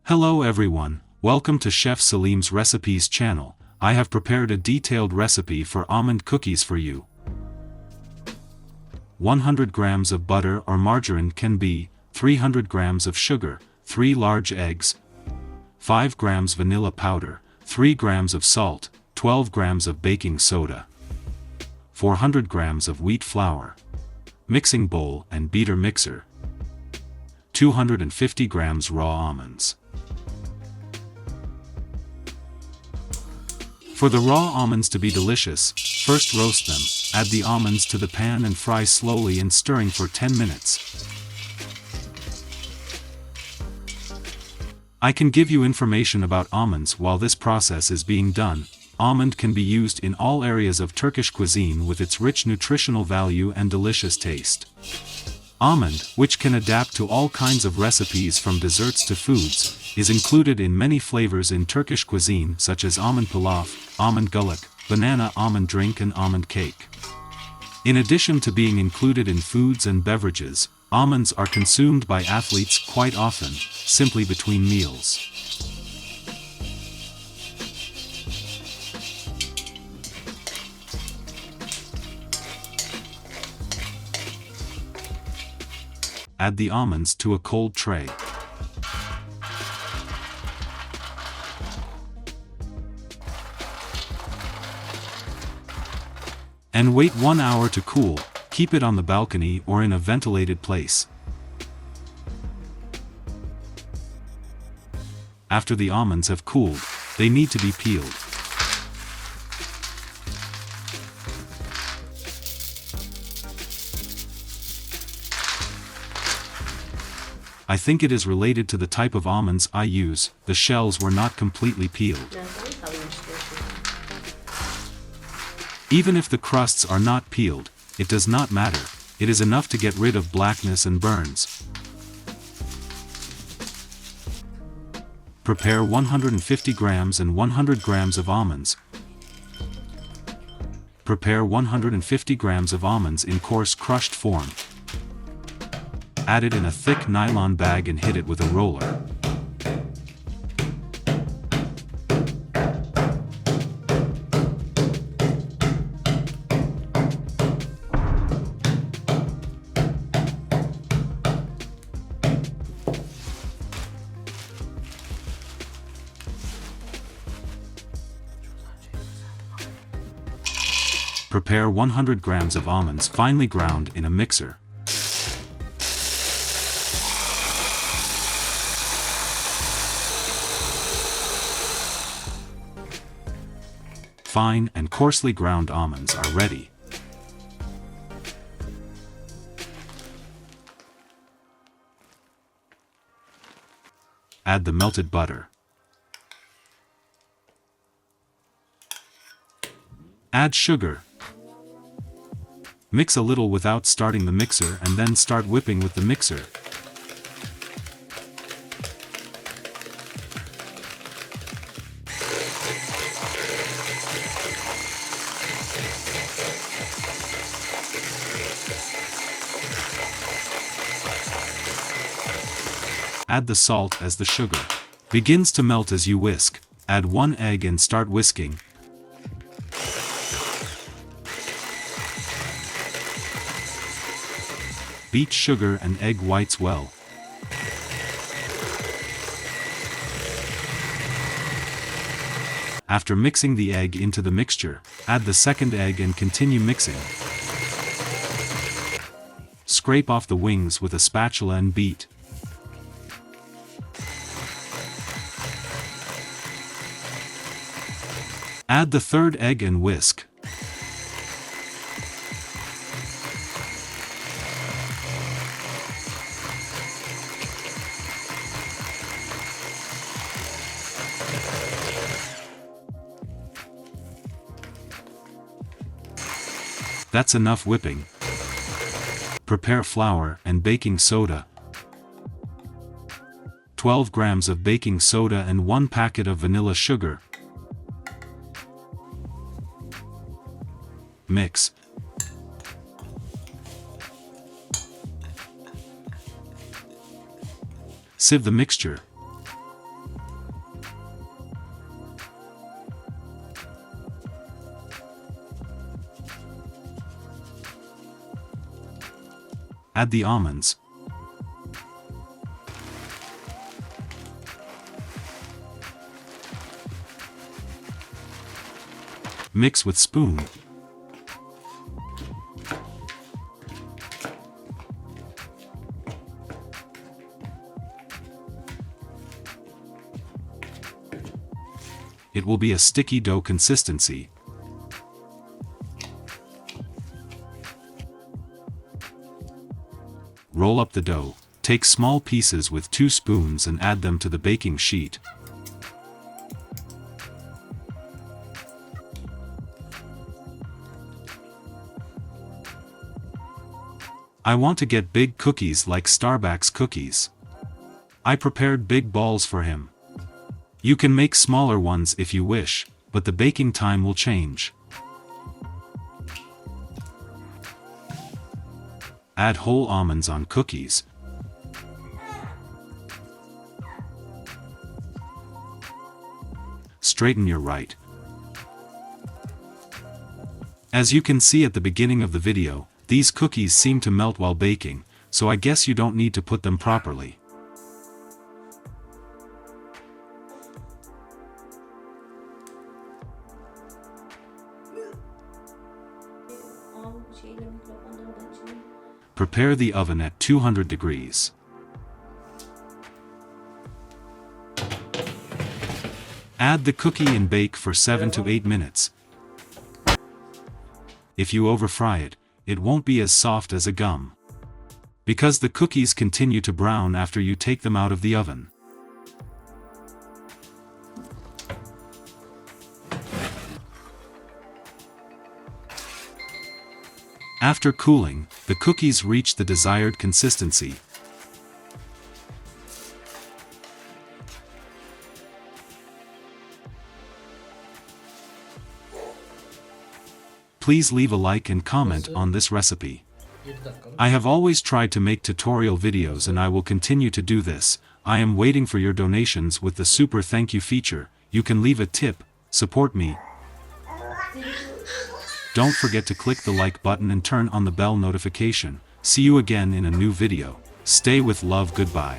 Hello everyone, welcome to Chef Salim's Recipes channel. I have prepared a detailed recipe for almond cookies for you. 100 grams of butter or margarine can be, 300 grams of sugar, 3 large eggs, 5 grams vanilla powder, 3 grams of salt, 12 grams of baking soda, 400 grams of wheat flour, mixing bowl and beater mixer, 250 grams raw almonds. For the raw almonds to be delicious, first roast them, add the almonds to the pan and fry slowly and stirring for 10 minutes. I can give you information about almonds while this process is being done. Almond can be used in all areas of Turkish cuisine with its rich nutritional value and delicious taste. Almond, which can adapt to all kinds of recipes from desserts to foods, is included in many flavors in Turkish cuisine such as almond pilaf, almond gullaç, banana almond drink and almond cake. In addition to being included in foods and beverages, almonds are consumed by athletes quite often, simply between meals. Add the almonds to a cold tray. And wait 1 hour to cool. Keep it on the balcony or in a ventilated place. After the almonds have cooled, they need to be peeled. I think it is related to the type of almonds I use. The shells were not completely peeled. Even if the crusts are not peeled, it does not matter. It is enough to get rid of blackness and burns. Prepare 150 grams and 100 grams of almonds. Prepare 150 grams of almonds in coarse crushed form. Add it in a thick nylon bag and hit it with a roller. Prepare 100 grams of almonds finely ground in a mixer. Fine and coarsely ground almonds are ready. Add the melted butter. Add sugar. Mix a little without starting the mixer and then start whipping with the mixer. Add the salt as the sugar begins to melt as you whisk. Add 1 egg and start whisking. Beat sugar and egg whites well. After mixing the egg into the mixture, add the second egg and continue mixing. Scrape off the wings with a spatula and beat. Add the third egg and whisk. That's enough whipping. Prepare flour and baking soda. 12 grams of baking soda and 1 packet of vanilla sugar. Mix. Sieve the mixture. Add the almonds. Mix with spoon. It will be a sticky dough consistency. Roll up the dough, take small pieces with 2 spoons and add them to the baking sheet. I want to get big cookies like Starbucks cookies. I prepared big balls for him. You can make smaller ones if you wish, but the baking time will change. Add whole almonds on cookies. Straighten your right. As you can see at the beginning of the video, these cookies seem to melt while baking, so I guess you don't need to put them properly. Prepare the oven at 200 degrees. Add the cookie and bake for 7 to 8 minutes. If you overfry it, it won't be as soft as a gum. Because the cookies continue to brown after you take them out of the oven. After cooling, the cookies reach the desired consistency. Please leave a like and comment on this recipe. I have always tried to make tutorial videos and I will continue to do this. I am waiting for your donations with the super thank you feature. You can leave a tip, support me. Don't forget to click the like button and turn on the bell notification. See you again in a new video. Stay with love, goodbye.